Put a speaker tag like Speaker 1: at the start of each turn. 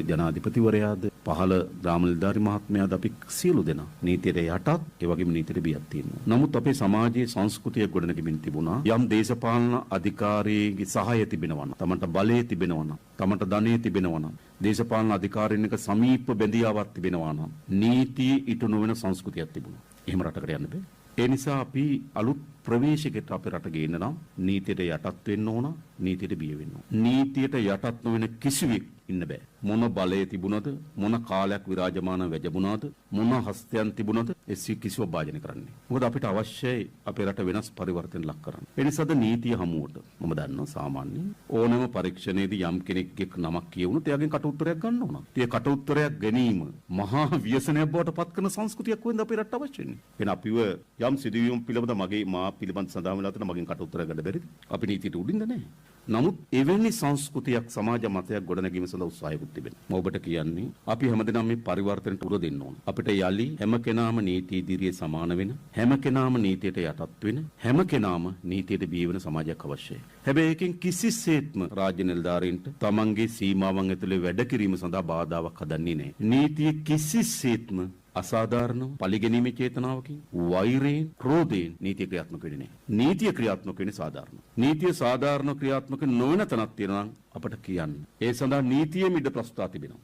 Speaker 1: ජනාධිපතිවරයාද පහළ ග්‍රාම නිලධාරි මහත්මයාද අපි සියලු දෙනා නීතියට යටත් ඒ වගේම නීතියට බියක් තියෙනවා. නමුත් අපේ සමාජයේ සංස්කෘතිය ගොඩනැගෙමින් තිබුණා. යම් දේශපාලන අධිකාරියගේ සහාය තිබෙනවා නම්, තමන්ට බලය තිබෙනවා නම්, තමන්ට ධනෙ තිබෙනවා නම්, දේශපාලන අධිකාරියක සමීප බැඳියාවක් තිබෙනවා නම්, නීතිය ඉටු නොවන සංස්කෘතියක් තිබුණා. එහෙම රටකට යන්න බෑ. ඒ නිසා අපි අලුත් ප්‍රවේශයකට අපේ රට ගේන්න නම් නීතියට යටත් වෙන්න ඕන, නීතියට බිය වෙන්න ඕන. නීතියට යටත් නොවන කිසිවෙක් ඉන්න බෑ. මොන බලය තිබුණද, මොන කාලයක් විරාජමාන වැජඹුණාද, මොන හස්තයන් තිබුණද ඒ කිසිව භාජනය කරන්නේ. මොකද අපිට අවශ්‍යයි අපේ රට වෙනස් පරිවර්තන ලක් කරන්න. ඒ නිසාද නීතිය හමුවට මම දන්නවා සාමාන්‍යයෙන් ඕනෑම පරීක්ෂණයේදී යම් කෙනෙක්ගේ නමක් කියවුණොත් එයාගෙන් කට උත්තරයක් ගන්න ඕන. ඒ කට උත්තරයක් ගැනීම මහා ව්‍යසනයක් බවට පත් කරන සංස්කෘතියක් වෙන්න අපේ රට අවශ්‍ය වෙන්නේ. එහෙනම් අපිව යම් සිදුවීම් පිළිබඳ මා පිළිබඳ සඳහන් වෙලා තියෙන මගෙන් කට උත්තරයක් ගන්න බැරිද? අපි නීතියට උඩින්ද නැහැ. නමුත් එවැනි සංස්කෘතියක් සමාජ මතයක් ගොඩනැගීම සඳහා උත්සාහයකුත් තිබෙනවා. මම ඔබට කියන්නේ අපි හැමදෙනාම මේ පරිවර්තනයට උර දෙන්න ඕන. අපිට යලි හැම කෙනාම නීති ඉදිරියේ සමාන වෙන, හැම කෙනාම නීතියට යටත් වෙන, හැම කෙනාම නීතියට බිය වෙන සමාජයක් අවශ්‍යයි. හැබැයි ඒකෙන් කිසිසේත්ම රාජ්‍ය නිලධාරීන්ට තමන්ගේ සීමාවන් ඇතුලේ වැඩ කිරීම සඳහා බාධාවක් හදන්නේ නැහැ. නීතිය කිසිසේත්ම අසාධාරණව පරිගැනීමේ චේතනාවකින් වෛරයෙන් ක්‍රෝධයෙන් නීතිය ක්‍රියාත්මක වෙන්නේ නැහැ. නීතිය ක්‍රියාත්මක වෙන්නේ සාධාරණ. නීතිය සාධාරණ ක්‍රියාත්මක නොවන තැනක් තියෙනවා නම් අපට කියන්න. ඒ සඳහා නීතියේ මිඩ ප්‍රස්තාව තිබෙනවා.